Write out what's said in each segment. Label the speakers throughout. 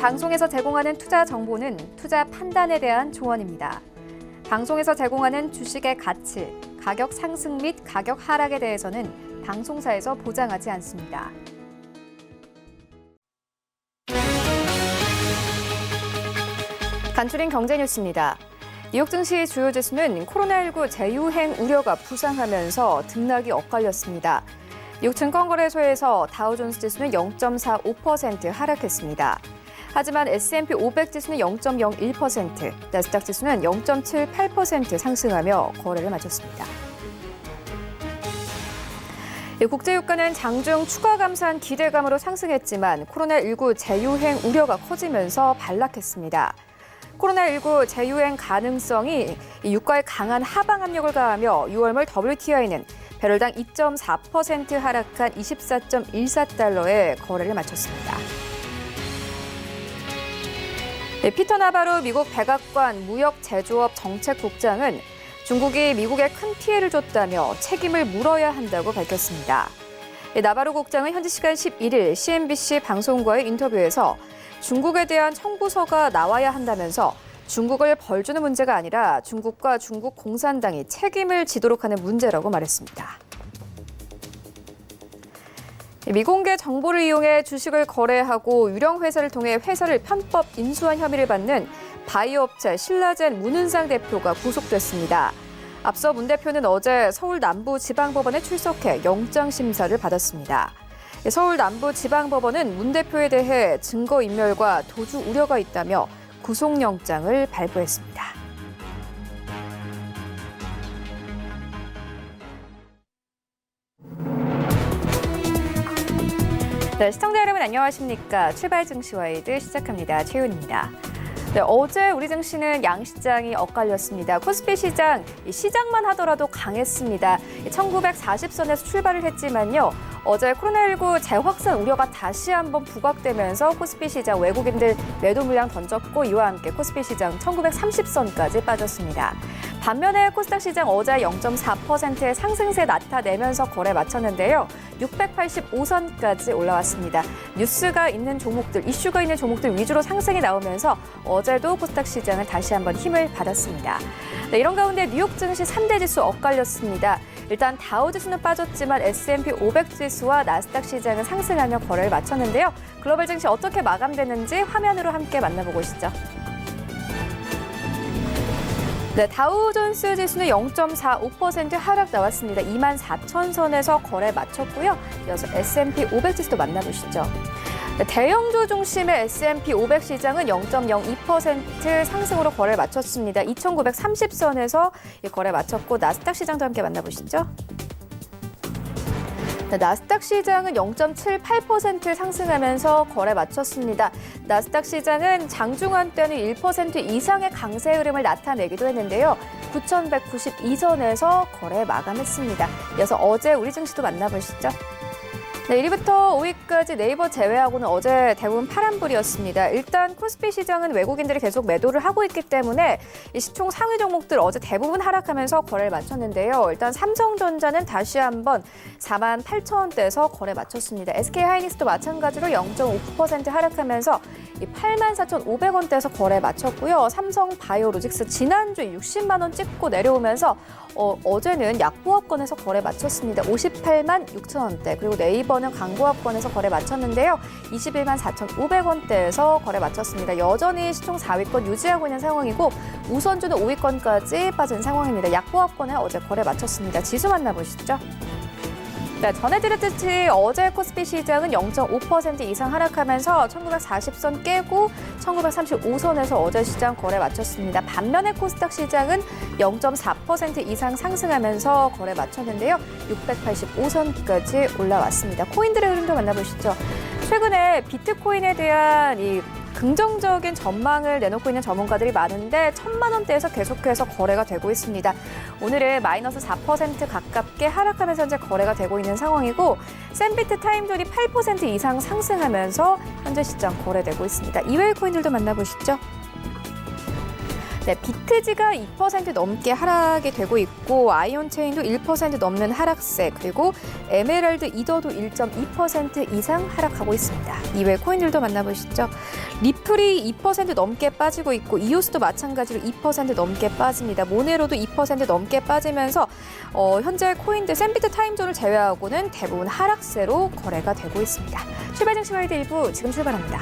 Speaker 1: 방송에서 제공하는 투자 정보는 투자 판단에 대한 조언입니다. 방송에서 제공하는 주식의 가치, 가격 상승 및 가격 하락에 대해서는 방송사에서 보장하지 않습니다. 간추린 경제 뉴스입니다. 뉴욕 증시 주요 지수는 코로나19 재유행 우려가 부상하면서 등락이 엇갈렸습니다. 뉴욕 증권거래소에서 다우존스 지수는 0.45% 하락했습니다. 하지만 S&P 500 지수는 0.01%, 나스닥 지수는 0.78% 상승하며 거래를 마쳤습니다. 국제유가는 장중 추가 감산 기대감으로 상승했지만 코로나19 재유행 우려가 커지면서 반락했습니다. 코로나19 재유행 가능성이 유가에 강한 하방 압력을 가하며 6월 말 WTI는 배럴당 2.4% 하락한 24.14달러에 거래를 마쳤습니다. 피터 나바로 미국 백악관 무역제조업 정책국장은 중국이 미국에 큰 피해를 줬다며 책임을 물어야 한다고 밝혔습니다. 나바로 국장은 현지 시간 11일 CNBC 방송과의 인터뷰에서 중국에 대한 청구서가 나와야 한다면서 중국을 벌주는 문제가 아니라 중국과 중국 공산당이 책임을 지도록 하는 문제라고 말했습니다. 미공개 정보를 이용해 주식을 거래하고 유령 회사를 통해 회사를 편법 인수한 혐의를 받는 바이오 업체 신라젠 문은상 대표가 구속됐습니다. 앞서 문 대표는 어제 서울 남부지방법원에 출석해 영장 심사를 받았습니다. 서울 남부지방법원은 문 대표에 대해 증거인멸과 도주 우려가 있다며 구속영장을 발부했습니다. 네, 시청자 여러분 안녕하십니까? 출발 증시와이드 시작합니다. 최윤입니다. 네, 어제 우리 증시는 양시장이 엇갈렸습니다. 코스피 시장, 시장만 하더라도 강했습니다. 1940선에서 출발을 했지만요. 어제 코로나19 재확산 우려가 다시 한번 부각되면서 코스피 시장 외국인들 매도 물량 던졌고 이와 함께 코스피 시장 1930선까지 빠졌습니다. 반면에 코스닥 시장 어제 0.4%의 상승세 나타내면서 거래 마쳤는데요. 685선까지 올라왔습니다. 뉴스가 있는 종목들, 이슈가 있는 종목들 위주로 상승이 나오면서 어제도 코스닥 시장은 다시 한번 힘을 받았습니다. 네, 이런 가운데 뉴욕 증시 3대 지수 엇갈렸습니다. 일단 다우지수는 빠졌지만 S&P 500 지수와 나스닥 시장은 상승하며 거래를 마쳤는데요. 글로벌 증시 어떻게 마감되는지 화면으로 함께 만나보고 오시죠. 네, 다우존스 지수는 0.45% 하락 나왔습니다. 24,000선에서 거래 마쳤고요. 이어서 S&P 500 지수도 만나보시죠. 네, 대형주 중심의 S&P 500 시장은 0.02% 상승으로 거래 마쳤습니다. 2,930선에서 거래 마쳤고 나스닥 시장도 함께 만나보시죠. 네, 나스닥 시장은 0.78% 상승하면서 거래 마쳤습니다. 나스닥 시장은 장중한 때는 1% 이상의 강세 흐름을 나타내기도 했는데요. 9,192선에서 거래 마감했습니다. 이어서 어제 우리 증시도 만나보시죠. 네, 1위부터 5위까지 네이버 제외하고는 어제 대부분 파란불이었습니다. 일단 코스피 시장은 외국인들이 계속 매도를 하고 있기 때문에 이 시총 상위 종목들 어제 대부분 하락하면서 거래를 마쳤는데요. 일단 삼성전자는 다시 한번 48,000원대에서 거래 마쳤습니다. SK하이닉스도 마찬가지로 0.5% 하락하면서 84,500원대에서 거래 마쳤고요. 삼성바이오로직스 지난주에 60만 원 찍고 내려오면서 어제는 약보합권에서 거래 마쳤습니다. 58만 6천원대. 그리고 네이버는 강보합권에서 거래 마쳤는데요. 21만 4,500원대에서 거래 마쳤습니다. 여전히 시총 4위권 유지하고 있는 상황이고 우선주는 5위권까지 빠진 상황입니다. 약보합권에 어제 거래 마쳤습니다. 지수 만나보시죠. 네, 전해드렸듯이 어제 코스피 시장은 0.5% 이상 하락하면서 1940선 깨고 1935선에서 어제 시장 거래 마쳤습니다. 반면에 코스닥 시장은 0.4% 이상 상승하면서 거래 마쳤는데요. 685선까지 올라왔습니다. 코인들의 흐름도 만나보시죠. 최근에 비트코인에 대한 이 긍정적인 전망을 내놓고 있는 전문가들이 많은데 1,000만 원대에서 계속해서 거래가 되고 있습니다. 오늘은 마이너스 4% 가깝게 하락하면서 현재 거래가 되고 있는 상황이고 샌비트 타임존이 8% 이상 상승하면서 현재 시장 거래되고 있습니다. 이외의 코인들도 만나보시죠. 네, 비트지가 2% 넘게 하락이 되고 있고 아이온체인도 1% 넘는 하락세, 그리고 에메랄드 이더도 1.2% 이상 하락하고 있습니다. 이외 코인들도 만나보시죠. 리플이 2% 넘게 빠지고 있고 이오스도 마찬가지로 2% 넘게 빠집니다. 모네로도 2% 넘게 빠지면서 현재 코인들 샌비트 타임존을 제외하고는 대부분 하락세로 거래가 되고 있습니다. 출발 증시 와이드 1부 지금 출발합니다.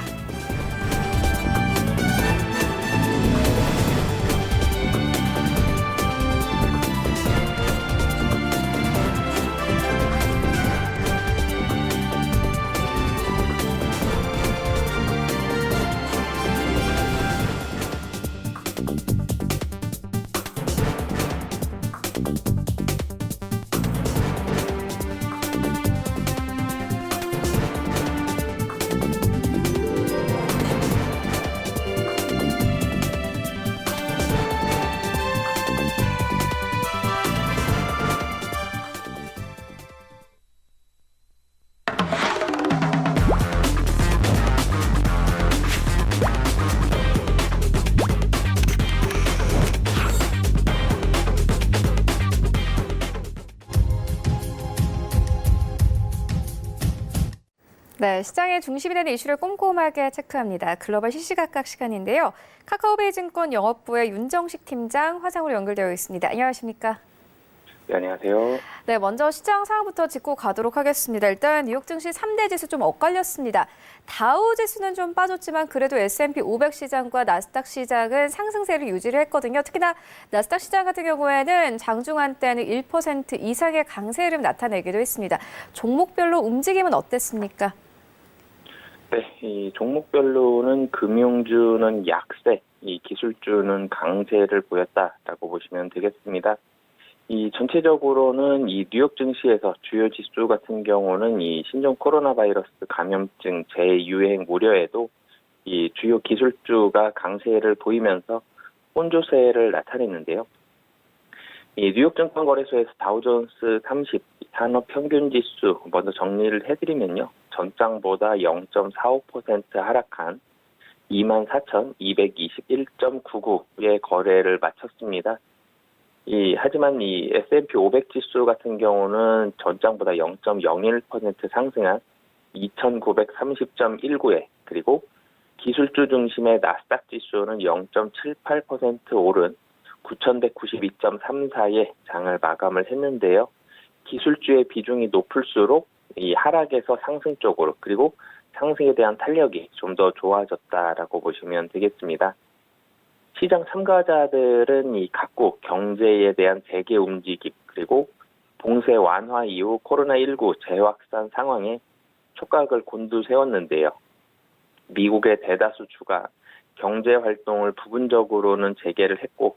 Speaker 1: 네, 시장의 중심이 되는 이슈를 꼼꼼하게 체크합니다. 글로벌 시시각각 시간인데요. 카카오베이증권 영업부의 윤정식 팀장 화상으로 연결되어 있습니다. 안녕하십니까?
Speaker 2: 네, 안녕하세요.
Speaker 1: 네, 먼저 시장 상황부터 짚고 가도록 하겠습니다. 일단 뉴욕 증시 3대 지수 좀 엇갈렸습니다. 다우 지수는 좀 빠졌지만 그래도 S&P 500 시장과 나스닥 시장은 상승세를 유지를 했거든요. 특히나 나스닥 시장 같은 경우에는 장중한 때는 1% 이상의 강세를 나타내기도 했습니다. 종목별로 움직임은 어땠습니까?
Speaker 2: 네, 이 종목별로는 금융주는 약세, 이 기술주는 강세를 보였다라고 보시면 되겠습니다. 이 전체적으로는 이 뉴욕 증시에서 주요 지수 같은 경우는 이 신종 코로나 바이러스 감염증 재유행 우려에도 이 주요 기술주가 강세를 보이면서 혼조세를 나타냈는데요. 이 뉴욕 증권거래소에서 다우존스 30 산업 평균 지수 먼저 정리를 해드리면요. 전장보다 0.45% 하락한 24,221.99의 거래를 마쳤습니다. 하지만 이 S&P 500 지수 같은 경우는 전장보다 0.01% 상승한 2,930.19에, 그리고 기술주 중심의 나스닥 지수는 0.78% 오른 9,192.34에 장을 마감을 했는데요. 기술주의 비중이 높을수록 이 하락에서 상승 쪽으로, 그리고 상승에 대한 탄력이 좀 더 좋아졌다라고 보시면 되겠습니다. 시장 참가자들은 이 각국 경제에 대한 재개 움직임, 그리고 봉쇄 완화 이후 코로나19 재확산 상황에 촉각을 곤두세웠는데요. 미국의 대다수 주가 경제 활동을 부분적으로는 재개를 했고,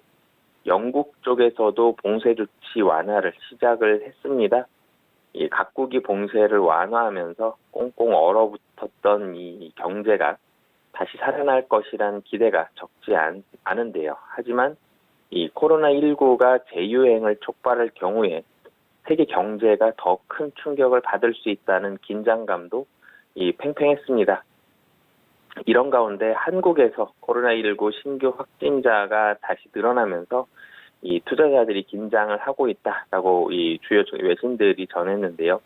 Speaker 2: 영국 쪽에서도 봉쇄 조치 완화를 시작을 했습니다. 이 각국이 봉쇄를 완화하면서 꽁꽁 얼어붙었던 이 경제가 다시 살아날 것이란 기대가 적지 않은데요. 하지만 이 코로나19가 재유행을 촉발할 경우에 세계 경제가 더 큰 충격을 받을 수 있다는 긴장감도 팽팽했습니다. 이런 가운데 한국에서 코로나19 신규 확진자가 다시 늘어나면서 이 투자자들이 긴장을 하고 있다라고 이 주요 외신들이 전했는데요.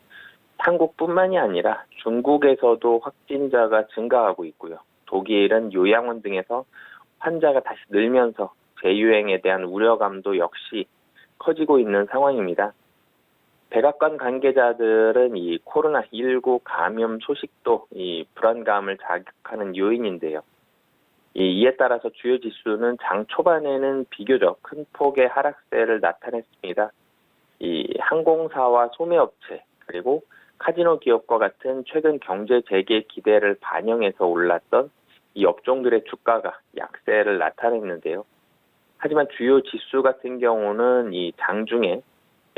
Speaker 2: 한국뿐만이 아니라 중국에서도 확진자가 증가하고 있고요. 독일은 요양원 등에서 환자가 다시 늘면서 재유행에 대한 우려감도 역시 커지고 있는 상황입니다. 백악관 관계자들은 이 코로나19 감염 소식도 이 불안감을 자극하는 요인인데요. 이에 따라서 주요 지수는 장 초반에는 비교적 큰 폭의 하락세를 나타냈습니다. 이 항공사와 소매업체, 그리고 카지노 기업과 같은 최근 경제 재개 기대를 반영해서 올랐던 이 업종들의 주가가 약세를 나타냈는데요. 하지만 주요 지수 같은 경우는 이 장중에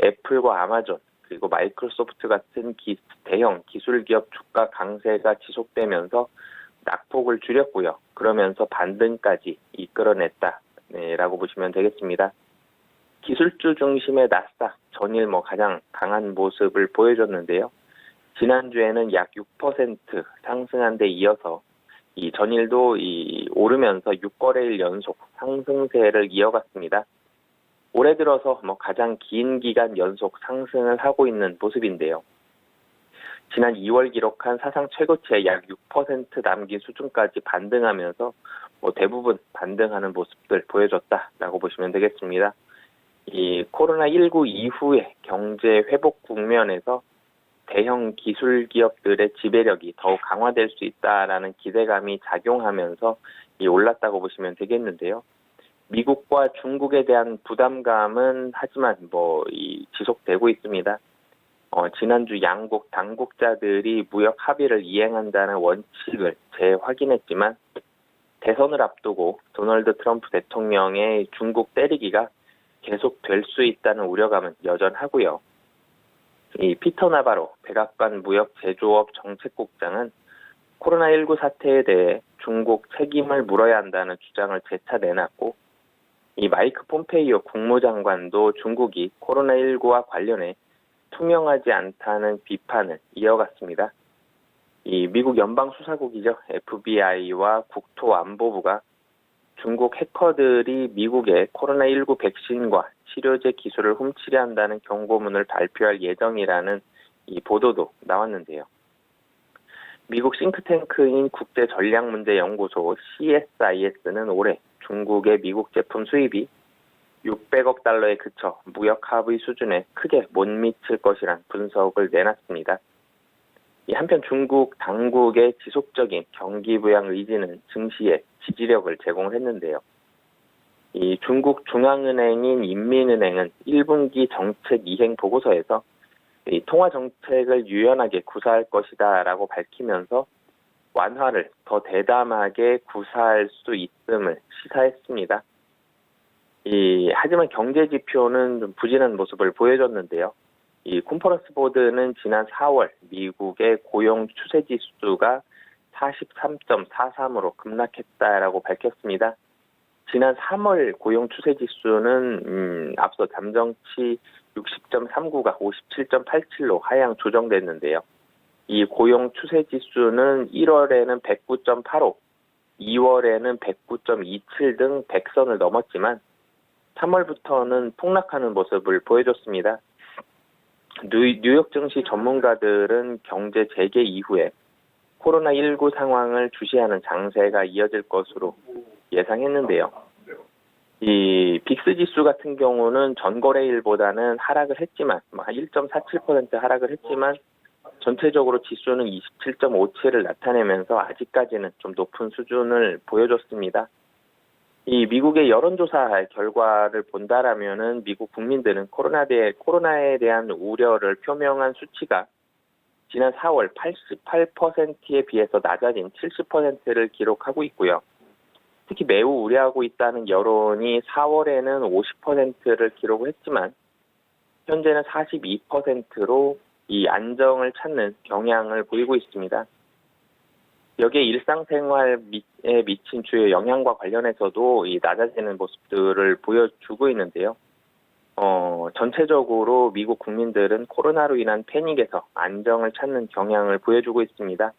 Speaker 2: 애플과 아마존, 그리고 마이크로소프트 같은 대형 기술 기업 주가 강세가 지속되면서 낙폭을 줄였고요. 그러면서 반등까지 이끌어냈다라고 보시면 되겠습니다. 기술주 중심의 나스닥 전일 가장 강한 모습을 보여줬는데요. 지난주에는 약 6% 상승한 데 이어서 이 전일도 오르면서 6거래일 연속 상승세를 이어갔습니다. 올해 들어서 가장 긴 기간 연속 상승을 하고 있는 모습인데요. 지난 2월 기록한 사상 최고치의 약 6% 남긴 수준까지 반등하면서 대부분 반등하는 모습들 보여줬다라고 보시면 되겠습니다. 이 코로나19 이후의 경제 회복 국면에서 대형 기술 기업들의 지배력이 더욱 강화될 수 있다라는 기대감이 작용하면서 올랐다고 보시면 되겠는데요. 미국과 중국에 대한 부담감은 하지만 지속되고 있습니다. 지난주 양국 당국자들이 무역 합의를 이행한다는 원칙을 재확인했지만 대선을 앞두고 도널드 트럼프 대통령의 중국 때리기가 계속될 수 있다는 우려감은 여전하고요. 이 피터 나바로 백악관 무역 제조업 정책국장은 코로나19 사태에 대해 중국 책임을 물어야 한다는 주장을 재차 내놨고, 이 마이크 폼페이오 국무장관도 중국이 코로나19와 관련해 투명하지 않다는 비판을 이어갔습니다. 이 미국 연방수사국이죠. FBI와 국토안보부가 중국 해커들이 미국의 코로나19 백신과 치료제 기술을 훔치려 한다는 경고문을 발표할 예정이라는 이 보도도 나왔는데요. 미국 싱크탱크인 국제전략문제연구소 CSIS는 올해 중국의 미국 제품 수입이 600억 달러에 그쳐 무역 합의 수준에 크게 못 미칠 것이란 분석을 내놨습니다. 한편 중국 당국의 지속적인 경기 부양 의지는 증시에 지지력을 제공했는데요. 이 중국 중앙은행인 인민은행은 1분기 정책 이행 보고서에서 이 통화 정책을 유연하게 구사할 것이다라고 밝히면서 완화를 더 대담하게 구사할 수 있음을 시사했습니다. 하지만 경제 지표는 좀 부진한 모습을 보여줬는데요. 이 컨퍼런스 보드는 지난 4월 미국의 고용 추세 지수가 43.43으로 급락했다라고 밝혔습니다. 지난 3월 고용 추세 지수는 앞서 잠정치 60.39가 57.87로 하향 조정됐는데요. 이 고용 추세 지수는 1월에는 109.85, 2월에는 109.27 등 100선을 넘었지만 3월부터는 폭락하는 모습을 보여줬습니다. 뉴욕 증시 전문가들은 경제 재개 이후에 코로나19 상황을 주시하는 장세가 이어질 것으로 예상했는데요. 이 빅스 지수 같은 경우는 전거래일보다는 하락을 했지만 1.47% 하락을 했지만 전체적으로 지수는 27.57을 나타내면서 아직까지는 좀 높은 수준을 보여줬습니다. 이 미국의 여론조사 결과를 본다라면은 미국 국민들은 코로나에 대한 우려를 표명한 수치가 지난 4월 88%에 비해서 낮아진 70%를 기록하고 있고요. 특히 매우 우려하고 있다는 여론이 4월에는 50%를 기록했지만 현재는 42%로 이 안정을 찾는 경향을 보이고 있습니다. 여기에 일상생활에 미친 주요 영향과 관련해서도 이 낮아지는 모습들을 보여주고 있는데요. 전체적으로 미국 국민들은 코로나로 인한 패닉에서 안정을 찾는 경향을 보여주고 있습니다.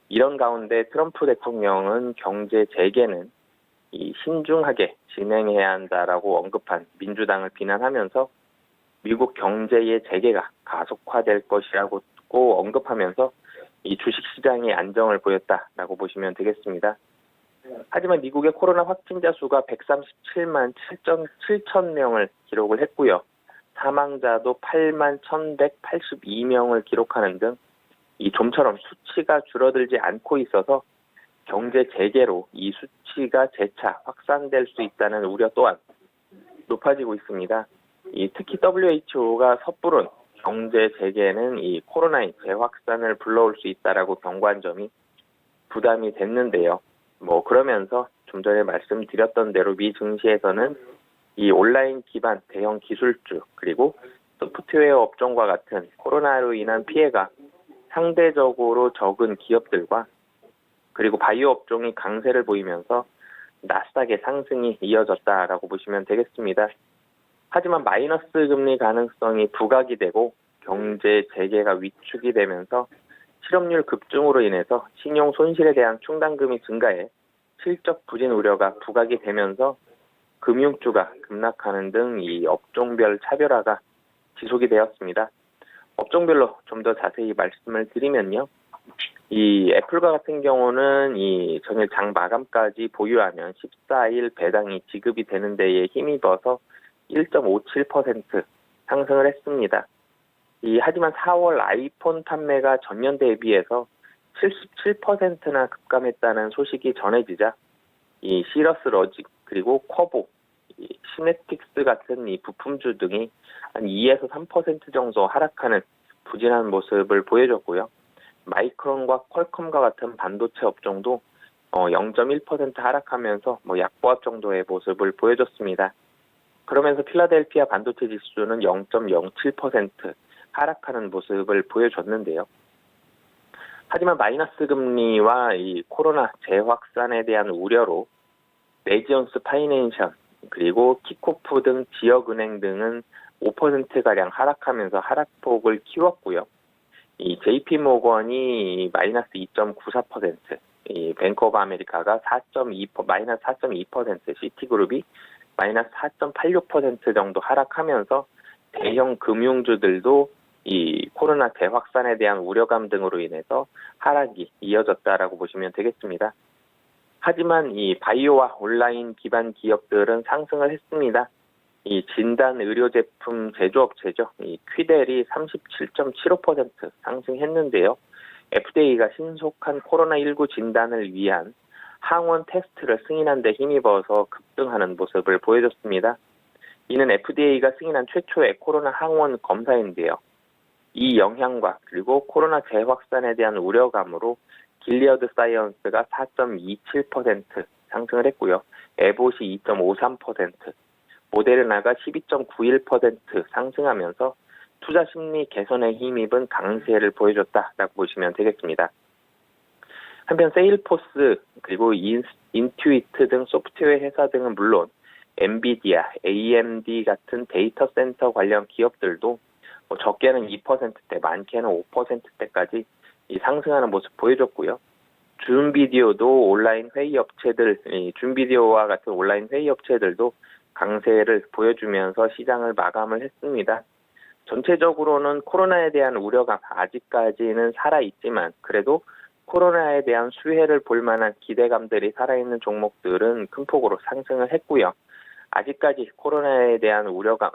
Speaker 2: 이런 가운데 트럼프 대통령은 경제 재개는 신중하게 진행해야 한다라고 언급한 민주당을 비난하면서 미국 경제의 재개가 가속화될 것이라고 언급하면서 이 주식시장의 안정을 보였다라고 보시면 되겠습니다. 하지만 미국의 코로나 확진자 수가 137만 7천 명을 기록을 했고요. 사망자도 8만 1,182명을 기록하는 등 이 좀처럼 수치가 줄어들지 않고 있어서 경제 재개로 이 수치가 재차 확산될 수 있다는 우려 또한 높아지고 있습니다. 특히 WHO가 섣부른 경제 재개는 이 코로나의 재확산을 불러올 수 있다라고 경고한 점이 부담이 됐는데요. 그러면서 좀 전에 말씀드렸던 대로 미 증시에서는 이 온라인 기반 대형 기술주 그리고 소프트웨어 업종과 같은 코로나로 인한 피해가 상대적으로 적은 기업들과 그리고 바이오 업종이 강세를 보이면서 나스닥의 상승이 이어졌다라고 보시면 되겠습니다. 하지만 마이너스 금리 가능성이 부각이 되고 경제 재개가 위축이 되면서 실업률 급증으로 인해서 신용 손실에 대한 충당금이 증가해 실적 부진 우려가 부각이 되면서 금융주가 급락하는 등 이 업종별 차별화가 지속이 되었습니다. 업종별로 좀 더 자세히 말씀을 드리면요. 이 애플과 같은 경우는 이 전일 장 마감까지 보유하면 14일 배당이 지급이 되는 데에 힘입어서 1.57% 상승을 했습니다. 하지만 4월 아이폰 판매가 전년 대비해서 77%나 급감했다는 소식이 전해지자 이 시러스 러직 그리고 쿼보, 시네틱스 같은 이 부품주 등이 한 2에서 3% 정도 하락하는 부진한 모습을 보여줬고요. 마이크론과 퀄컴과 같은 반도체 업종도 0.1% 하락하면서 약보합 정도의 모습을 보여줬습니다. 그러면서 필라델피아 반도체 지수는 0.07% 하락하는 모습을 보여줬는데요. 하지만 마이너스 금리와 이 코로나 재확산에 대한 우려로 레지온스 파이낸셜 그리고 키코프 등 지역은행 등은 5%가량 하락하면서 하락폭을 키웠고요. 이 JP 모건이 마이너스 2.94%, 이 뱅크 오브 아메리카가 마이너스 4.2%, 시티그룹이 마이너스 4.86% 정도 하락하면서 대형 금융주들도 이 코로나 재확산에 대한 우려감 등으로 인해서 하락이 이어졌다라고 보시면 되겠습니다. 하지만 이 바이오와 온라인 기반 기업들은 상승을 했습니다. 이 진단 의료 제품 제조업체죠. 이 퀴델이 37.75% 상승했는데요. FDA가 신속한 코로나19 진단을 위한 항원 테스트를 승인한 데 힘입어서 급등하는 모습을 보여줬습니다. 이는 FDA가 승인한 최초의 코로나 항원 검사인데요. 이 영향과 그리고 코로나 재확산에 대한 우려감으로 길리어드 사이언스가 4.27% 상승을 했고요. 에봇이 2.53%, 모데르나가 12.91% 상승하면서 투자 심리 개선에 힘입은 강세를 보여줬다라고 보시면 되겠습니다. 한편 세일포스 그리고 인투이트 등 소프트웨어 회사 등은 물론 엔비디아, AMD 같은 데이터 센터 관련 기업들도 적게는 2%대, 많게는 5%대까지 상승하는 모습 보여줬고요. 줌비디오도 온라인 회의 업체들, 줌비디오와 같은 온라인 회의 업체들도 강세를 보여주면서 시장을 마감을 했습니다. 전체적으로는 코로나에 대한 우려가 아직까지는 살아있지만 그래도 코로나에 대한 수혜를 볼 만한 기대감들이 살아있는 종목들은 큰 폭으로 상승을 했고요. 아직까지 코로나에 대한 우려감,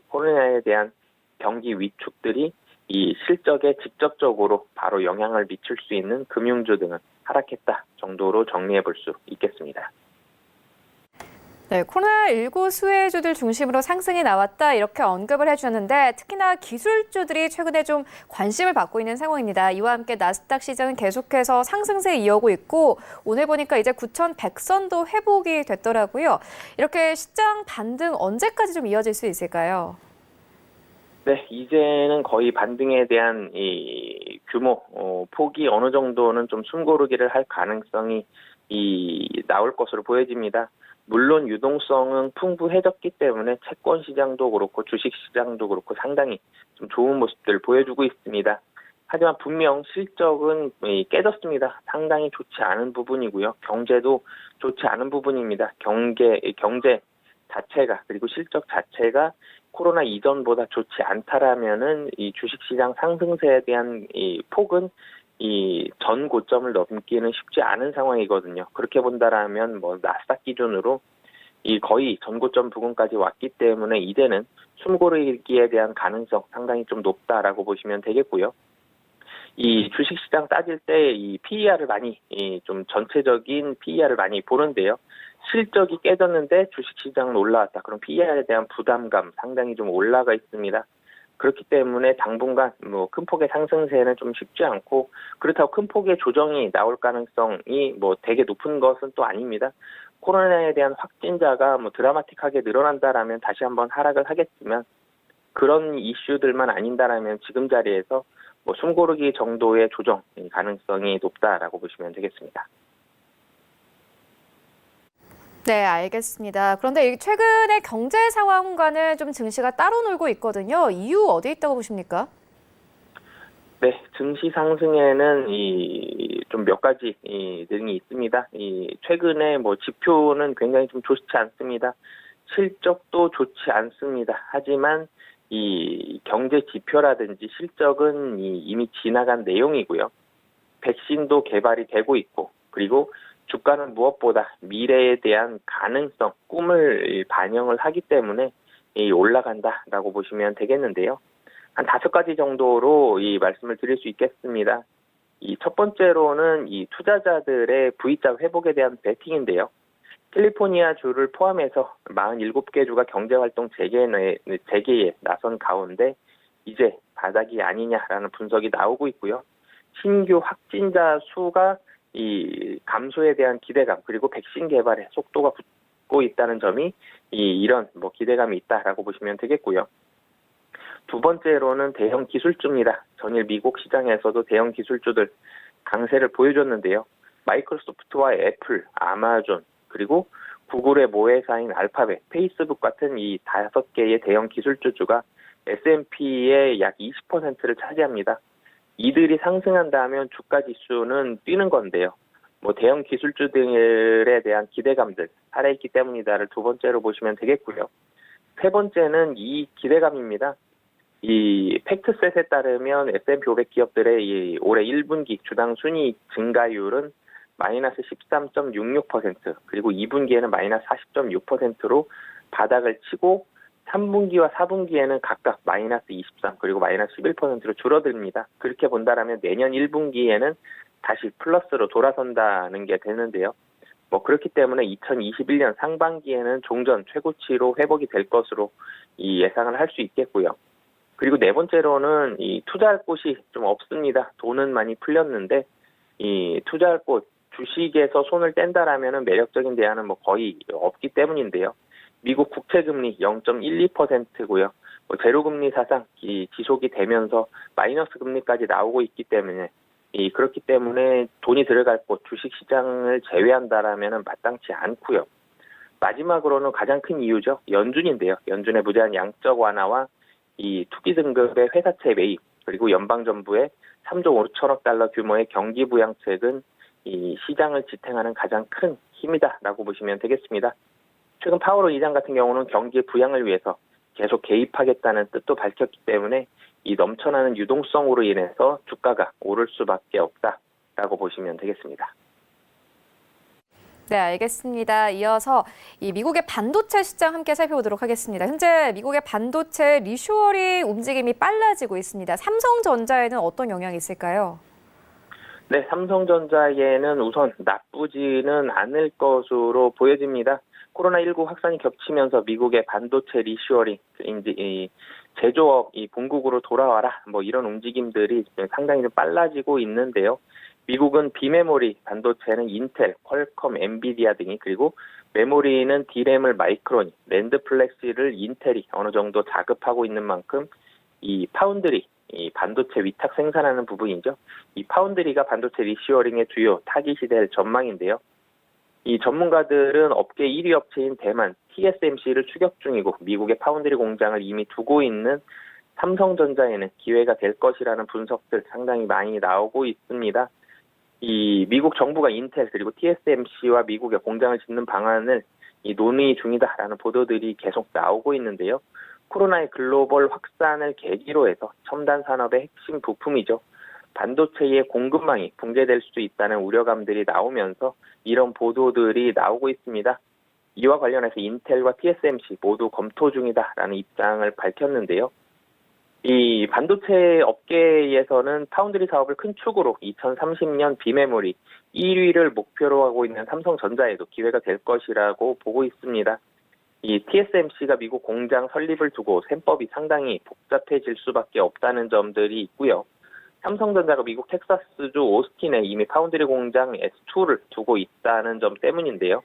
Speaker 2: 코로나에 대한 경기 위축들이 이 실적에 직접적으로 바로 영향을 미칠 수 있는 금융주 등은 하락했다 정도로 정리해 볼 수 있겠습니다.
Speaker 1: 네, 코로나19 수혜주들 중심으로 상승이 나왔다 이렇게 언급을 해주셨는데 특히나 기술주들이 최근에 좀 관심을 받고 있는 상황입니다. 이와 함께 나스닥 시장은 계속해서 상승세 이어오고 있고 오늘 보니까 이제 9,100선도 회복이 됐더라고요. 이렇게 시장 반등 언제까지 좀 이어질 수 있을까요?
Speaker 2: 네, 이제는 거의 반등에 대한 이 규모, 폭이 어느 정도는 좀 숨고르기를 할 가능성이 나올 것으로 보여집니다. 물론 유동성은 풍부해졌기 때문에 채권 시장도 그렇고 주식 시장도 그렇고 상당히 좀 좋은 모습들을 보여주고 있습니다. 하지만 분명 실적은 깨졌습니다. 상당히 좋지 않은 부분이고요. 경제도 좋지 않은 부분입니다. 경제 자체가 그리고 실적 자체가 코로나 이전보다 좋지 않다라면은 이 주식시장 상승세에 대한 이 폭은 이 전 고점을 넘기는 쉽지 않은 상황이거든요. 그렇게 본다라면 나스닥 기준으로 이 거의 전 고점 부근까지 왔기 때문에 이제는 숨고르기에 대한 가능성 상당히 좀 높다라고 보시면 되겠고요. 이 주식시장 따질 때 이 PER을 많이 좀 전체적인 PER을 많이 보는데요. 실적이 깨졌는데 주식시장은 올라왔다. 그럼 PER에 대한 부담감 상당히 좀 올라가 있습니다. 그렇기 때문에 당분간 큰 폭의 상승세는 좀 쉽지 않고 그렇다고 큰 폭의 조정이 나올 가능성이 되게 높은 것은 또 아닙니다. 코로나에 대한 확진자가 드라마틱하게 늘어난다라면 다시 한번 하락을 하겠지만 그런 이슈들만 아닌다라면 지금 자리에서 숨고르기 정도의 조정 가능성이 높다라고 보시면 되겠습니다.
Speaker 1: 네, 알겠습니다. 그런데 최근의 경제 상황과는 좀 증시가 따로 놀고 있거든요. 이유 어디에 있다고 보십니까?
Speaker 2: 네, 증시 상승에는 좀 몇 가지 등이 있습니다. 최근에 뭐 지표는 굉장히 좀 좋지 않습니다. 실적도 좋지 않습니다. 하지만 이 경제 지표라든지 실적은 이미 지나간 내용이고요. 백신도 개발이 되고 있고, 그리고 주가는 무엇보다 미래에 대한 가능성, 꿈을 반영을 하기 때문에 올라간다라고 보시면 되겠는데요. 한 5가지 정도로 이 말씀을 드릴 수 있겠습니다. 이 첫 번째로는 이 투자자들의 V자 회복에 대한 베팅인데요. 캘리포니아 주를 포함해서 47개 주가 경제활동 재개에 나선 가운데 이제 바닥이 아니냐라는 분석이 나오고 있고요. 신규 확진자 수가 이 감소에 대한 기대감, 그리고 백신 개발의 속도가 붙고 있다는 점이 이런 뭐 기대감이 있다라고 보시면 되겠고요. 두 번째로는 대형 기술주입니다. 전일 미국 시장에서도 대형 기술주들 강세를 보여줬는데요. 마이크로소프트와 애플, 아마존, 그리고 구글의 모회사인 알파벳, 페이스북 같은 이 5개의 대형 기술주가 S&P의 약 20%를 차지합니다. 이들이 상승한다면 주가 지수는 뛰는 건데요. 뭐 대형 기술주들에 대한 기대감들 살아있기 때문이다를 두 번째로 보시면 되겠고요. 세 번째는 이 기대감입니다. 이 팩트셋에 따르면 S&P 500 기업들의 이 올해 1분기 주당 순이익 증가율은 마이너스 13.66%, 그리고 2분기에는 마이너스 40.6%로 바닥을 치고 3분기와 4분기에는 각각 마이너스 23, 그리고 마이너스 11%로 줄어듭니다. 그렇게 본다면 내년 1분기에는 다시 플러스로 돌아선다는 게 되는데요. 뭐 그렇기 때문에 2021년 상반기에는 종전 최고치로 회복이 될 것으로 예상을 할 수 있겠고요. 그리고 네 번째로는 투자할 곳이 좀 없습니다. 돈은 많이 풀렸는데 투자할 곳, 주식에서 손을 뗀다라면은 매력적인 대안은 뭐 거의 없기 때문인데요. 미국 국채금리 0.12%고요. 제로금리 사상 지속이 되면서 마이너스 금리까지 나오고 있기 때문에 그렇기 때문에 돈이 들어갈 곳 주식시장을 제외한다라면은 마땅치 않고요. 마지막으로는 가장 큰 이유죠. 연준인데요. 연준의 무제한 양적 완화와 이 투기 등급의 회사채 매입, 그리고 연방정부의 3조 5천억 달러 규모의 경기 부양책은 이 시장을 지탱하는 가장 큰 힘이다라고 보시면 되겠습니다. 최근 파월 의장 같은 경우는 경기 부양을 위해서 계속 개입하겠다는 뜻도 밝혔기 때문에 이 넘쳐나는 유동성으로 인해서 주가가 오를 수밖에 없다라고 보시면 되겠습니다.
Speaker 1: 네, 알겠습니다. 이어서 이 미국의 반도체 시장 함께 살펴보도록 하겠습니다. 현재 미국의 반도체 리쇼어링 움직임이 빨라지고 있습니다. 삼성전자에는 어떤 영향이 있을까요?
Speaker 2: 네, 삼성전자에는 우선 나쁘지는 않을 것으로 보여집니다. 코로나19 확산이 겹치면서 미국의 반도체 리쇼어링, 제조업 본국으로 돌아와라, 뭐 이런 움직임들이 상당히 좀 빨라지고 있는데요. 미국은 비메모리 반도체는 인텔, 퀄컴, 엔비디아 등이, 그리고 메모리는 D램을 마이크론이, 랜드 플렉스를 인텔이 어느 정도 자급하고 있는 만큼 이 파운드리, 이 반도체 위탁 생산하는 부분이죠. 이 파운드리가 반도체 리쇼어링의 주요 타깃이 될 전망인데요. 이 전문가들은 업계 1위 업체인 대만 TSMC를 추격 중이고, 미국의 파운드리 공장을 이미 두고 있는 삼성전자에는 기회가 될 것이라는 분석들 상당히 많이 나오고 있습니다. 이 미국 정부가 인텔 그리고 TSMC와 미국의 공장을 짓는 방안을 논의 중이다라는 보도들이 계속 나오고 있는데요. 코로나의 글로벌 확산을 계기로 해서 첨단 산업의 핵심 부품이죠. 반도체의 공급망이 붕괴될 수도 있다는 우려감들이 나오면서 이런 보도들이 나오고 있습니다. 이와 관련해서 인텔과 TSMC 모두 검토 중이다라는 입장을 밝혔는데요. 이 반도체 업계에서는 파운드리 사업을 큰 축으로 2030년 비메모리 1위를 목표로 하고 있는 삼성전자에도 기회가 될 것이라고 보고 있습니다. 이 TSMC가 미국 공장 설립을 두고 셈법이 상당히 복잡해질 수밖에 없다는 점들이 있고요. 삼성전자가 미국 텍사스주 오스틴에 이미 파운드리 공장 S2를 두고 있다는 점 때문인데요.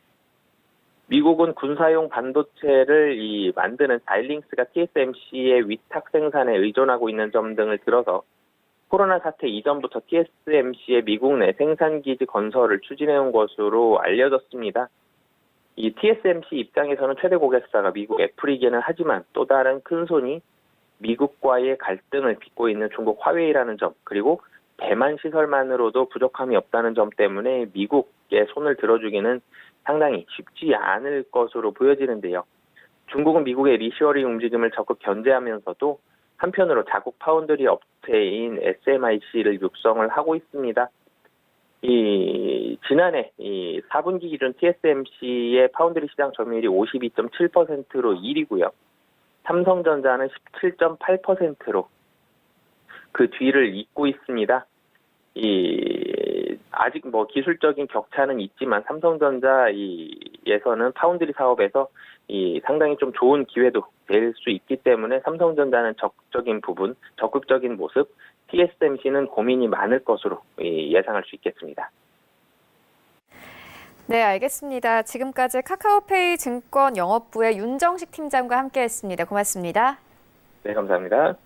Speaker 2: 미국은 군사용 반도체를 만드는 사일링스가 TSMC의 위탁 생산에 의존하고 있는 점 등을 들어서 코로나 사태 이전부터 TSMC의 미국 내 생산기지 건설을 추진해온 것으로 알려졌습니다. 이 TSMC 입장에서는 최대 고객사가 미국 애플이기는 하지만 또 다른 큰 손이 미국과의 갈등을 빚고 있는 중국 화웨이라는 점, 그리고 대만 시설만으로도 부족함이 없다는 점 때문에 미국에 손을 들어주기는 상당히 쉽지 않을 것으로 보여지는데요. 중국은 미국의 리쇼어링 움직임을 적극 견제하면서도 한편으로 자국 파운드리 업체인 SMIC를 육성을 하고 있습니다. 지난해 4분기 기준 TSMC의 파운드리 시장 점유율이 52.7%로 1위고요. 삼성전자는 17.8%로 그 뒤를 잇고 있습니다. 아직 기술적인 격차는 있지만 삼성전자에서는 파운드리 사업에서 상당히 좀 좋은 기회도 될 수 있기 때문에 삼성전자는 적극적인 모습, TSMC는 고민이 많을 것으로 예상할 수 있겠습니다.
Speaker 1: 네, 알겠습니다. 지금까지 카카오페이 증권 영업부의 윤정식 팀장과 함께했습니다. 고맙습니다.
Speaker 2: 네, 감사합니다.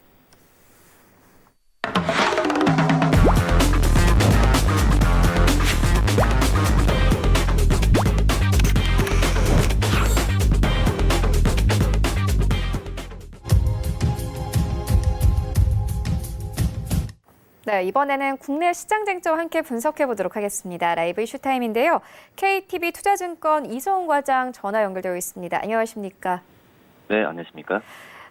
Speaker 1: 네, 이번에는 국내 시장 쟁점 함께 분석해 보도록 하겠습니다. 라이브 이슈타임인데요. KTB 투자증권 이소은 과장 전화 연결되어 있습니다. 안녕하십니까?
Speaker 3: 네, 안녕하십니까?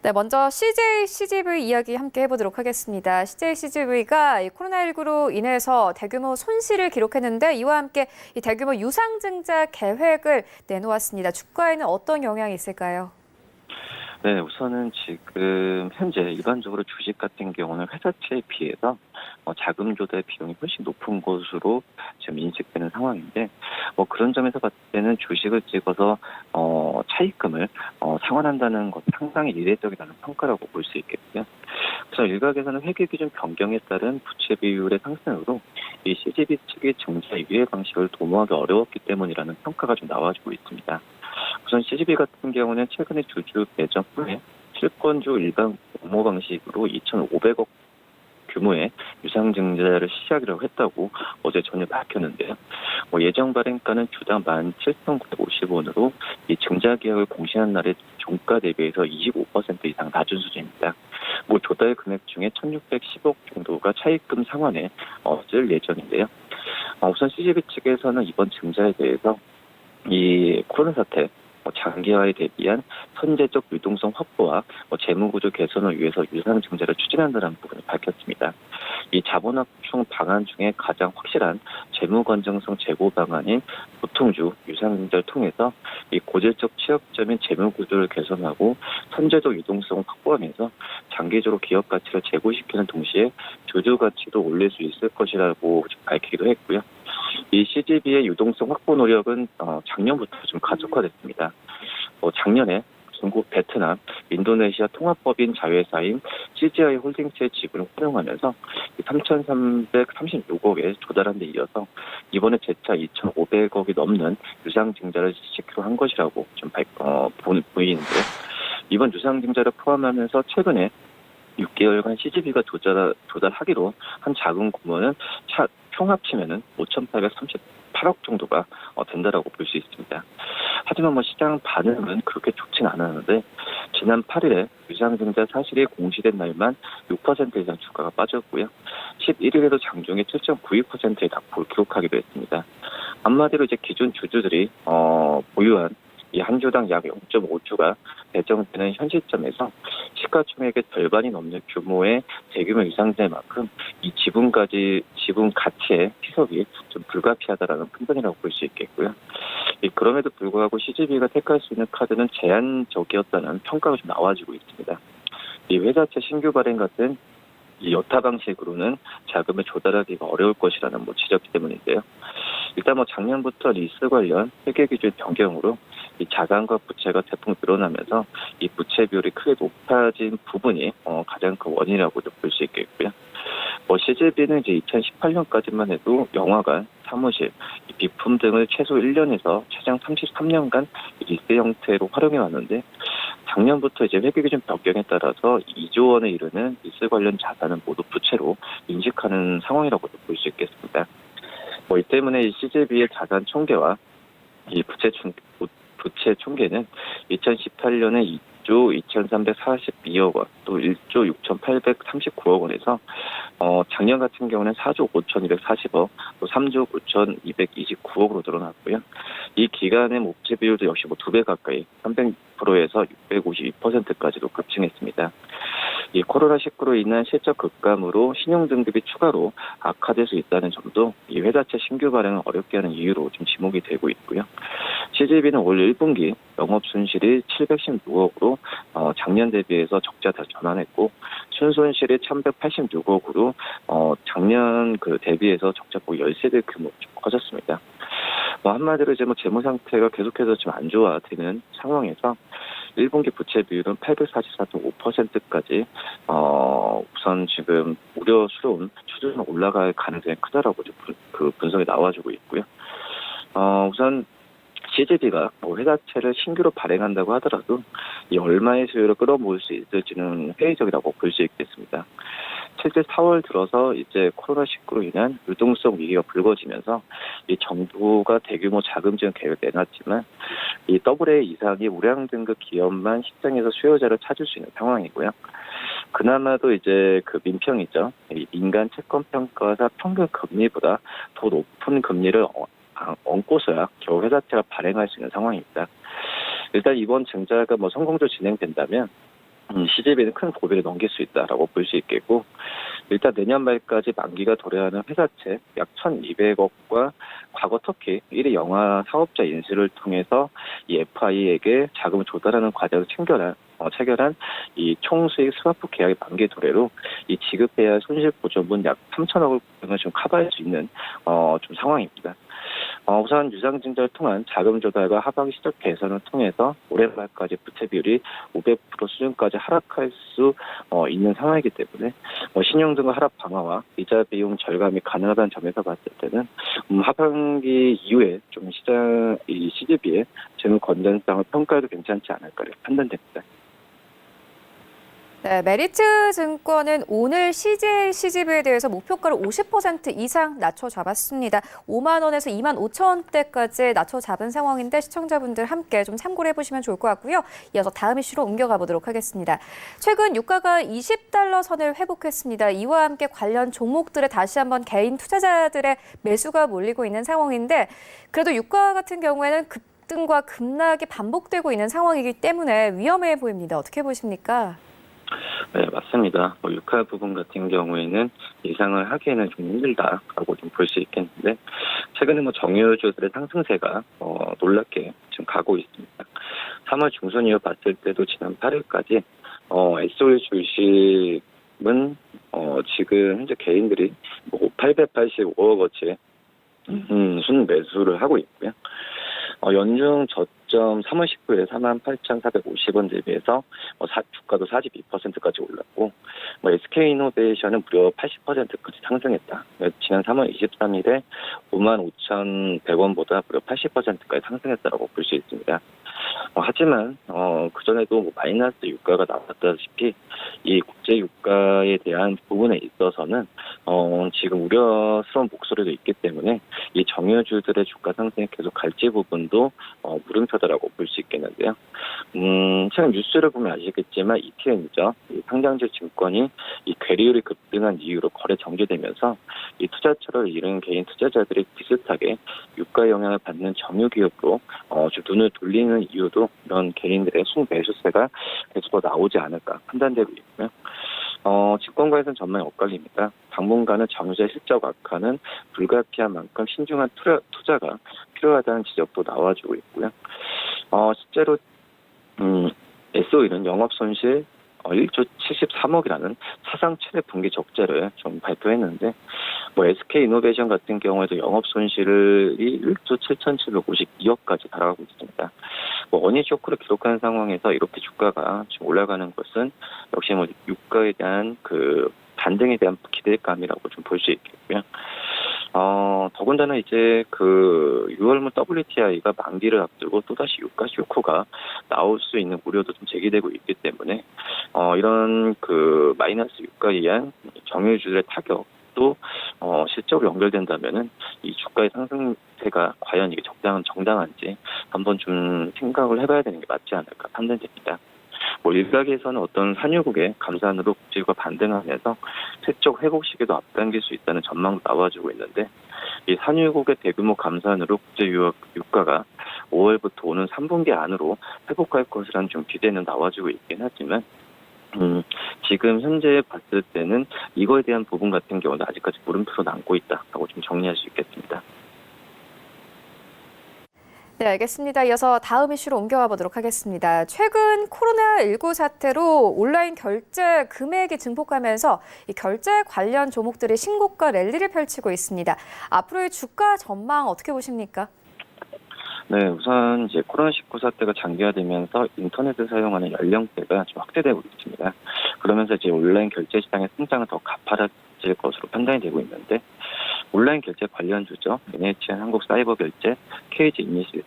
Speaker 1: 네, 먼저 CJ-CGV 이야기 함께 해보도록 하겠습니다. CJ-CGV가 코로나19로 인해서 대규모 손실을 기록했는데 이와 함께 이 대규모 유상증자 계획을 내놓았습니다. 주가에는 어떤 영향이 있을까요?
Speaker 3: 네, 우선은 지금 현재 일반적으로 주식 같은 경우는 회사채에 비해서 자금 조달 비용이 훨씬 높은 것으로 지금 인식되는 상황인데, 그런 점에서 봤을 때는 주식을 찍어서 차입금을 상환한다는 것은 상당히 이례적이라는 평가라고 볼 수 있겠고요. 그래서 일각에서는 회계 기준 변경에 따른 부채 비율의 상승으로 이 CGV 측의 증자 유예 방식을 도모하기 어려웠기 때문이라는 평가가 좀 나와주고 있습니다. 우선 CGV 같은 경우는 최근에 주주 배정 후에 실권주 일반 공모 방식으로 2,500억 규모의 유상증자를 시작이라고 했다고 어제 저녁 밝혔는데요. 예정 발행가는 주당 17,950원으로 이 증자 계약을 공시한 날의 종가 대비해서 25% 이상 낮은 수준입니다. 조달 금액 중에 1,610억 정도가 차입금 상환에 쓸 예정인데요. 우선 CGV 측에서는 이번 증자에 대해서 이 코로나 사태 장기화에 대비한 선제적 유동성 확보와 재무구조 개선을 위해서 유상증자를 추진한다는 부분을 밝혔습니다. 이 자본확충 방안 중에 가장 확실한 재무 건전성 제고 방안인 보통주 유상증자를 통해서 이 고질적 취약점인 재무구조를 개선하고 선제적 유동성을 확보하면서 장기적으로 기업 가치를 제고시키는 동시에 주주 가치도 올릴 수 있을 것이라고 밝히기도 했고요. 이 CGV의 유동성 확보 노력은 작년부터 좀 가속화됐습니다. 작년에 중국, 베트남, 인도네시아 통합법인 자회사인 CGI 홀딩스의 지분을 활용하면서 3,336억에 조달한 데 이어서 이번에 재차 2,500억이 넘는 유상증자를 시키기로 한 것이라고 좀 보이는데요. 이번 유상증자를 포함하면서 최근에 6개월간 CGV가 조달하기로 한 자금 규모는 총 합치면은 5,838억 정도가 된다라고 볼 수 있습니다. 하지만 시장 반응은 그렇게 좋진 않았는데 지난 8일에 유상증자 사실이 공시된 날만 6% 이상 주가가 빠졌고요. 11일에도 장중에 7.92%의 낙폭을 기록하기도 했습니다. 한마디로 이제 기존 주주들이 보유한 이 한 주당 약 0.5주가 배정되는 현 시점에서 시가총액의 절반이 넘는 규모의 대규모 유상증자만큼 이 지분 가치의 희석이 좀 불가피하다라는 판단이라고 볼 수 있겠고요. 그럼에도 불구하고 CGV가 택할 수 있는 카드는 제한적이었다는 평가가 좀 나와지고 있습니다. 이 회사채 신규 발행 같은 이 여타 방식으로는 자금을 조달하기가 어려울 것이라는 지적 때문인데요. 일단 작년부터 리스 관련 회계 기준 변경으로 이 자산과 부채가 대폭 늘어나면서 이 부채 비율이 크게 높아진 부분이 가장 큰 원인이라고 볼 수 있겠고요. CGV는 이제 2018년까지만 해도 영화관, 사무실, 비품 등을 최소 1년에서 최장 33년간 리스 형태로 활용해 왔는데 작년부터 이제 회계 기준 변경에 따라서 2조 원에 이르는 리스 관련 자산은 모두 부채로 인식하는 상황이라고 볼 수 있겠습니다. 이 때문에 이 CGV의 자산 총계와 이 부채 총계는 2018년에 1조 2,342억 원, 또 1조 6,839억 원에서 작년 같은 경우는 4조 5,240억, 또 3조 9,229억으로 늘어났고요. 이 기간의 목재 비율도 역시 뭐 2배 가까이 300%에서 652%까지도 급증했습니다. 이 코로나19로 인한 실적 급감으로 신용등급이 추가로 악화될 수 있다는 점도 이 회사채 신규 발행을 어렵게 하는 이유로 좀 지목이 되고 있고요. CGV는 올 1분기 영업순실이 716억으로 작년 대비해서 적자 다 전환했고, 순손실이 1,186억으로 작년 그 대비해서 적자폭 13배 규모 좀 커졌습니다. 한마디로 이제 재무 상태가 계속해서 좀 안 좋아지는 상황에서 1분기 부채 비율은 844.5%까지 우선 지금 우려스러운 수준으로 올라갈 가능성이 크다라고 그 분석이 나와주고 있고요. 우선 CGV가 회사채를 신규로 발행한다고 하더라도 이 얼마의 수요를 끌어모을 수 있을지는 회의적이라고 볼 수 있겠습니다. 실제 4월 들어서 이제 코로나19로 인한 유동성 위기가 불거지면서 이 정부가 대규모 자금 지원 계획을 내놨지만 이 AA 이상이 우량 등급 기업만 시장에서 수요자를 찾을 수 있는 상황이고요. 그나마도 이제 그 민평이죠. 이 민간 채권 평가사 평균 금리보다 더 높은 금리를 얹고서야 겨우 회사채가 발행할 수 있는 상황입니다. 일단 이번 증자가 성공적으로 진행된다면 CGV는 큰 고비를 넘길 수 있다라고 볼 수 있겠고, 일단 내년 말까지 만기가 도래하는 회사채 약 1,200억과 과거 터키 1위 영화 사업자 인수를 통해서 이 FI에게 자금을 조달하는 과정을 체결한 이 총수익 스와프 계약의 만기 도래로 이 지급해야 할 손실 보전분 약 3,000억을 좀 커버할 수 있는 좀 상황입니다. 우선 유상증자를 통한 자금 조달과 하방 시적 개선을 통해서 올해 말까지 부채 비율이 500% 수준까지 하락할 수 있는 상황이기 때문에 신용등급 하락 방어와 이자 비용 절감이 가능하다는 점에서 봤을 때는 하반기 이후에 좀 이 CGV의 재무 건전성을 평가해도 괜찮지 않을까 판단됩니다.
Speaker 1: 네, 메리츠 증권은 오늘 CGV에 대해서 목표가를 50% 이상 낮춰 잡았습니다. 5만 원에서 2만 5천 원대까지 낮춰 잡은 상황인데 시청자분들 함께 좀 참고를 해보시면 좋을 것 같고요. 이어서 다음 이슈로 옮겨가 보도록 하겠습니다. 최근 유가가 20달러 선을 회복했습니다. 이와 함께 관련 종목들에 다시 한번 개인 투자자들의 매수가 몰리고 있는 상황인데, 그래도 유가 같은 경우에는 급등과 급락이 반복되고 있는 상황이기 때문에 위험해 보입니다. 어떻게 보십니까?
Speaker 3: 네, 맞습니다. 유가 부분 같은 경우에는 예상을 하기에는 좀 힘들다라고 좀 볼 수 있겠는데, 최근에 정유주들의 상승세가 놀랍게 지금 가고 있습니다. 3월 중순 이후 봤을 때도 지난 8일까지 SOE 주식은 지금 현재 개인들이 885억 원치 순 매수를 하고 있고요. 연중 저점 3월 19일에 48,450원 대비해서 주가도 42%까지 올랐고, SK이노베이션은 무려 80%까지 상승했다. 지난 3월 23일에 55,100원보다 무려 80%까지 상승했다고 볼 수 있습니다. 하지만 그전에도 마이너스 유가가 나왔다시피 이 국제 유가에 대한 부분에 있어서는 지금 우려스러운 목소리도 있기 때문에 이 정유주들의 주가 상승이 계속 갈지 부분도 물음표다라고 볼 수 있겠는데요. 최근 뉴스를 보면 아시겠지만 ETN이죠. 이 상장주 증권이 이 괴리율이 급등한 이유로 거래 정지되면서 이 투자처를 잃은 개인 투자자들이 비슷하게 유가 영향을 받는 정유 기업으로 좀 눈을 돌리는 이유도 이런 개인들의 순매수세가 계속 더 나오지 않을까 판단되고 있고요. 증권가에서는 전망이 엇갈립니다. 당분간은 정유재 실적 악화는 불가피한 만큼 신중한 투자가 필요하다는 지적도 나와주고 있고요. 실제로 SOE는 영업손실 1조 73억이라는 사상 최대 분기 적자를 좀 발표했는데, SK이노베이션 같은 경우에도 영업손실이 1조 7,752억까지 달아가고 있습니다. 원인 쇼크를 기록한 상황에서 이렇게 주가가 지금 올라가는 것은 역시 유가에 대한 그 반등에 대한 기대감이라고 좀 볼 수 있겠고요. 더군다나 이제 그 6월물 WTI가 만기를 앞두고 또다시 유가 쇼크가 나올 수 있는 우려도 좀 제기되고 있기 때문에 이런 그 마이너스 유가에 의한 정유주들의 타격도 실적으로 연결된다면은 이 주가의 상승세가 과연 이게 정당한지 한번 좀 생각을 해봐야 되는 게 맞지 않을까 판단됩니다. 뭐 일각에서는 어떤 산유국의 감산으로 국제유가 반등하면서 세적 회복 시기도 앞당길 수 있다는 전망도 나와주고 있는데 이 산유국의 대규모 감산으로 국제유가가 5월부터 오는 3분기 안으로 회복할 것이라는 좀 기대는 나와주고 있긴 하지만 지금 현재 봤을 때는 이거에 대한 부분 같은 경우는 아직까지 물음표로 남고 있다라고 좀 정리할 수 있겠습니다.
Speaker 1: 네, 알겠습니다. 이어서 다음 이슈로 옮겨가 보도록 하겠습니다. 최근 코로나19 사태로 온라인 결제 금액이 증폭하면서 이 결제 관련 종목들이 신고가 랠리를 펼치고 있습니다. 앞으로의 주가 전망 어떻게 보십니까?
Speaker 3: 네, 우선 이제 코로나19 사태가 장기화되면서 인터넷을 사용하는 연령대가 좀 확대되고 있습니다. 그러면서 이제 온라인 결제 시장의 성장은 더 가파라질 것으로 판단이 되고 있는데 온라인 결제 관련주죠. NHN 한국사이버결제, KG 이니시스,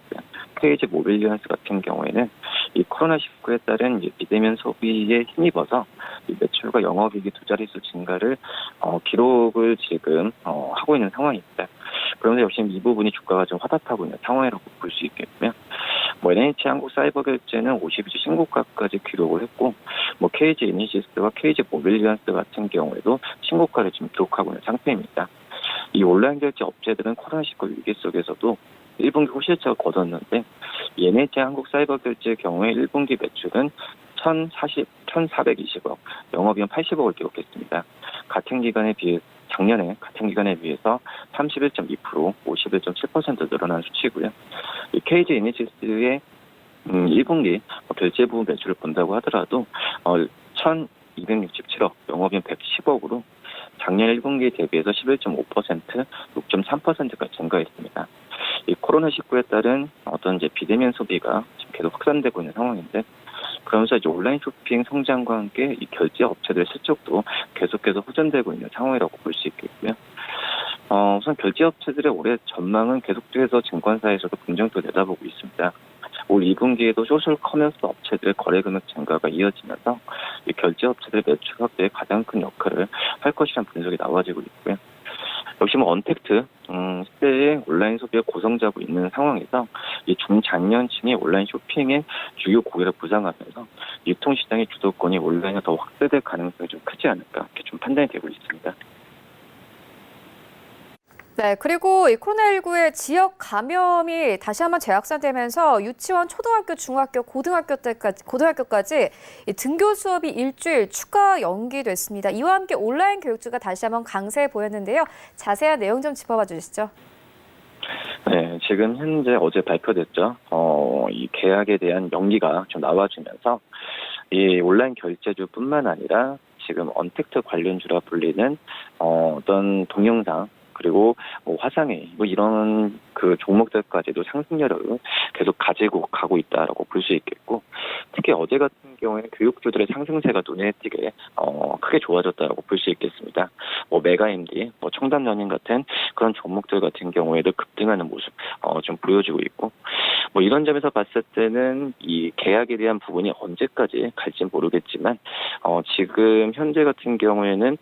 Speaker 3: KG 모빌리언스 같은 경우에는 이 코로나19에 따른 이제 비대면 소비에 힘입어서 이 매출과 영업이익이 두 자릿수 증가를 기록을 지금 하고 있는 상황입니다. 그런데 역시 이 부분이 주가가 좀 화답하고 있는 상황이라고 볼 수 있겠고요. 뭐 NH 한국사이버결제는 52주 신고가까지 기록을 했고, 뭐 KG 이니시스와 KG 모빌리언스 같은 경우에도 신고가를 지금 기록하고 있는 상태입니다. 이 온라인 결제 업체들은 코로나19 위기 속에서도 1분기 호실적을 거뒀는데 이 NH 한국사이버결제의 경우에 1분기 매출은 1,420억, 영업이익 80억을 기록했습니다. 작년에 같은 기간에 비해서 31.2%, 51.7% 늘어난 수치고요. 이 KG 이니시스의 1분기 결제 부분 매출을 본다고 하더라도 1,267억, 영업이익 110억으로 작년 1분기 대비해서 11.5%, 6.3%까지 증가했습니다. 이 코로나19에 따른 어떤 이제 비대면 소비가 지금 계속 확산되고 있는 상황인데, 그러면서 이제 온라인 쇼핑 성장과 함께 이 결제 업체들의 실적도 계속해서 호전되고 있는 상황이라고 볼 수 있겠고요. 우선 결제 업체들의 올해 전망은 계속해서 증권사에서도 긍정적으로 내다보고 있습니다. 올 2분기에도 소셜 커머스 업체들의 거래 금액 증가가 이어지면서 이 결제 업체들의 매출 확대에 가장 큰 역할을 할 것이라는 분석이 나와지고 있고요. 역시 뭐 언택트 시대에 온라인 소비가 고성장하고 있는 상황에서 이 중장년층이 온라인 쇼핑의 주요 고객을 부상하면서 유통시장의 주도권이 온라인에 더 확대될 가능성이 좀 크지 않을까 이렇게 좀 판단이 되고 있습니다.
Speaker 1: 네, 그리고 이 코로나19의 지역 감염이 다시 한번 재확산되면서 유치원, 초등학교, 중학교, 고등학교까지 이 등교 수업이 일주일 추가 연기됐습니다. 이와 함께 온라인 교육주가 다시 한번 강세 보였는데요. 자세한 내용 좀 짚어봐 주시죠.
Speaker 3: 네, 지금 현재 어제 발표됐죠. 이 계약에 대한 연기가 좀 나와주면서 이 온라인 결제주뿐만 아니라 지금 언택트 관련주라 불리는 어떤 동영상 그리고 뭐 화상회의 뭐 이런 그 종목들까지도 상승률을 계속 가지고 가고 있다라고 볼 수 있겠고, 특히 어제 같은 경우에는 교육주들의 상승세가 눈에 띄게 크게 좋아졌다라고 볼 수 있겠습니다. 뭐 메가MD, 뭐 청담연인 같은 그런 종목들 같은 경우에도 급등하는 모습 좀 보여지고 있고, 뭐 이런 점에서 봤을 때는 이 계약에 대한 부분이 언제까지 갈지는 모르겠지만 지금 현재 같은 경우에는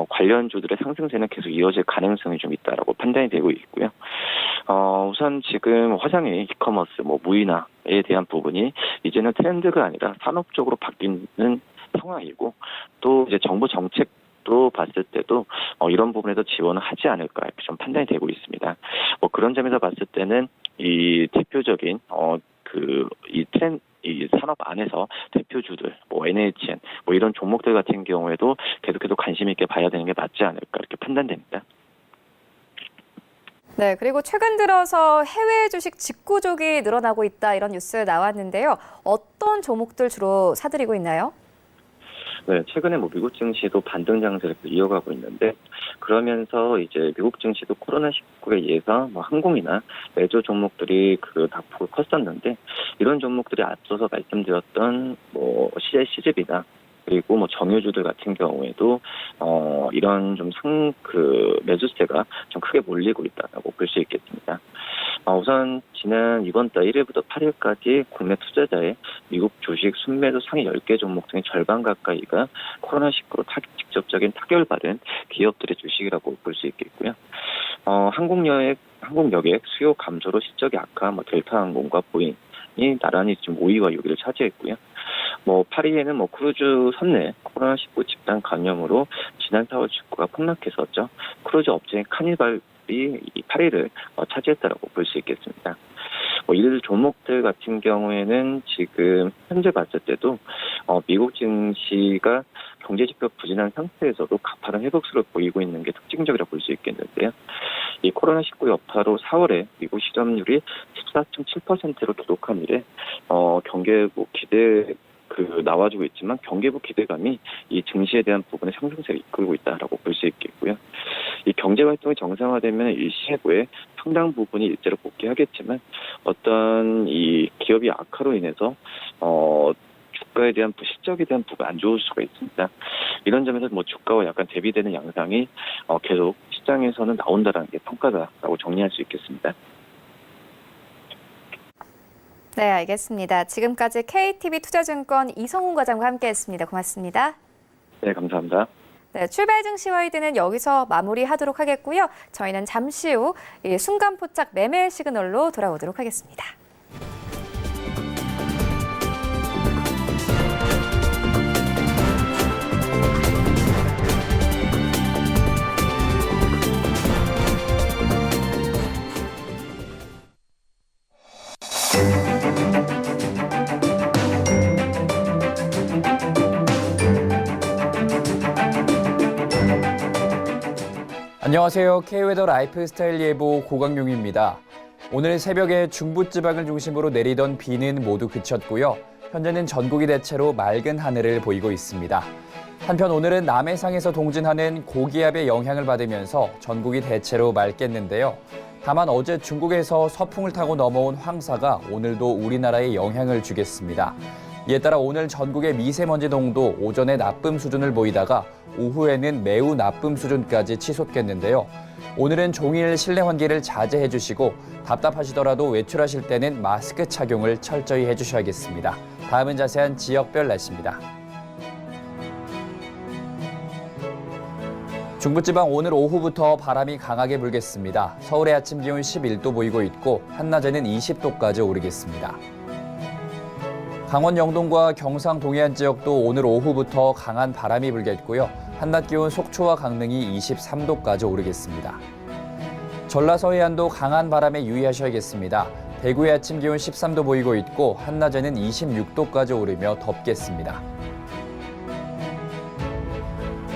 Speaker 3: 관련주들의 상승세는 계속 이어질 가능성이 좀 있다라고 판단이 되고 있고요. 우선 지금 화상회의, 이커머스, 뭐 무인화에 대한 부분이 이제는 트렌드가 아니라 산업적으로 바뀌는 상황이고, 또 이제 정부 정책도 봤을 때도 이런 부분에서 지원을 하지 않을까 이렇게 좀 판단이 되고 있습니다. 뭐 그런 점에서 봤을 때는 이 대표적인 이 산업 안에서 대표주들, 뭐 NHN, 뭐 이런 종목들 같은 경우에도 계속해서 관심 있게 봐야 되는 게 맞지 않을까 이렇게 판단됩니다.
Speaker 1: 네, 그리고 최근 들어서 해외 주식 직구족이 늘어나고 있다 이런 뉴스 나왔는데요. 어떤 종목들 주로 사들이고 있나요?
Speaker 3: 네, 최근에 뭐 미국 증시도 반등 장세를 이어가고 있는데, 그러면서 이제 미국 증시도 코로나19에 의해서 뭐 항공이나 레저 종목들이 그 낙폭을 컸었는데, 이런 종목들이 앞서서 말씀드렸던 뭐 CJCGV나 그리고 뭐 정유주들 같은 경우에도 이런 좀 매수세가 좀 크게 몰리고 있다고 볼 수 있겠습니다. 우선 지난 이번 달 1일부터 8일까지 국내 투자자의 미국 주식 순매도 상위 10개 종목 중에 절반 가까이가 코로나19로 직접적인 타격을 받은 기업들의 주식이라고 볼 수 있겠고요. 항공여객 수요 감소로 실적이 악화한 뭐 델타항공과 보잉이 나란히 지금 5위와 6위를 차지했고요. 파리에는 크루즈 선내 코로나19 집단 감염으로 지난 4월 직구가 폭락했었죠. 크루즈 업체인 카니발이 이 파리를 차지했다라고 볼 수 있겠습니다. 이들 종목들 같은 경우에는 지금 현재 봤을 때도 미국 증시가 경제 지표 부진한 상태에서도 가파른 회복세를 보이고 있는 게 특징적이라고 볼 수 있겠는데요. 이 코로나19 여파로 4월에 미국 실업률이 14.7%로 기록한 이래 경제부 기대 나와주고 있지만 경계부 기대감이 이 증시에 대한 부분의 상승세를 이끌고 있다라고 볼 수 있겠고요. 이 경제 활동이 정상화되면 일시후에 상당 부분이 일제로 복귀하겠지만 어떤 이 기업이 악화로 인해서 주가에 대한 실적에 대한 부분 안 좋을 수가 있습니다. 이런 점에서 주가와 약간 대비되는 양상이 계속 시장에서는 나온다라는 게 평가다라고 정리할 수 있겠습니다.
Speaker 1: 네, 알겠습니다. 지금까지 KTB 투자증권 이성훈 과장과 함께했습니다. 고맙습니다.
Speaker 3: 네, 감사합니다.
Speaker 1: 네, 출발 증시 와이드는 여기서 마무리하도록 하겠고요. 저희는 잠시 후 순간포착 매매 시그널로 돌아오도록 하겠습니다.
Speaker 4: 안녕하세요. K웨더 라이프스타일 예보 고강용입니다. 오늘 새벽에 중부지방을 중심으로 내리던 비는 모두 그쳤고요. 현재는 전국이 대체로 맑은 하늘을 보이고 있습니다. 한편 오늘은 남해상에서 동진하는 고기압의 영향을 받으면서 전국이 대체로 맑겠는데요. 다만 어제 중국에서 서풍을 타고 넘어온 황사가 오늘도 우리나라에 영향을 주겠습니다. 이에 따라 오늘 전국의 미세먼지 농도 오전에 나쁨 수준을 보이다가 오후에는 매우 나쁨 수준까지 치솟겠는데요. 오늘은 종일 실내 환기를 자제해 주시고 답답하시더라도 외출하실 때는 마스크 착용을 철저히 해주셔야겠습니다. 다음은 자세한 지역별 날씨입니다. 중부지방 오늘 오후부터 바람이 강하게 불겠습니다. 서울의 아침 기온 11도 보이고 있고 한낮에는 20도까지 오르겠습니다. 강원 영동과 경상 동해안 지역도 오늘 오후부터 강한 바람이 불겠고요. 한낮 기온 속초와 강릉이 23도까지 오르겠습니다. 전라서 해안도 강한 바람에 유의하셔야겠습니다. 대구의 아침 기온 13도 보이고 있고 한낮에는 26도까지 오르며 덥겠습니다.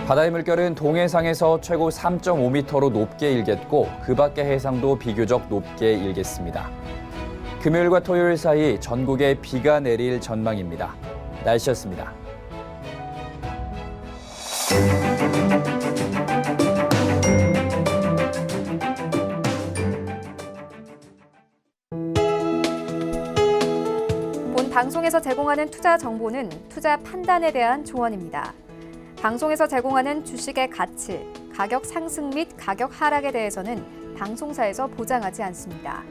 Speaker 4: 바다의 물결은 동해상에서 최고 3.5m로 높게 일겠고 그 밖의 해상도 비교적 높게 일겠습니다. 금요일과 토요일 사이 전국에 비가 내릴 전망입니다. 날씨였습니다.
Speaker 1: 본 방송에서 제공하는 투자 정보는 투자 판단에 대한 조언입니다. 방송에서 제공하는 주식의 가치, 가격 상승 및 가격 하락에 대해서는 방송사에서 보장하지 않습니다.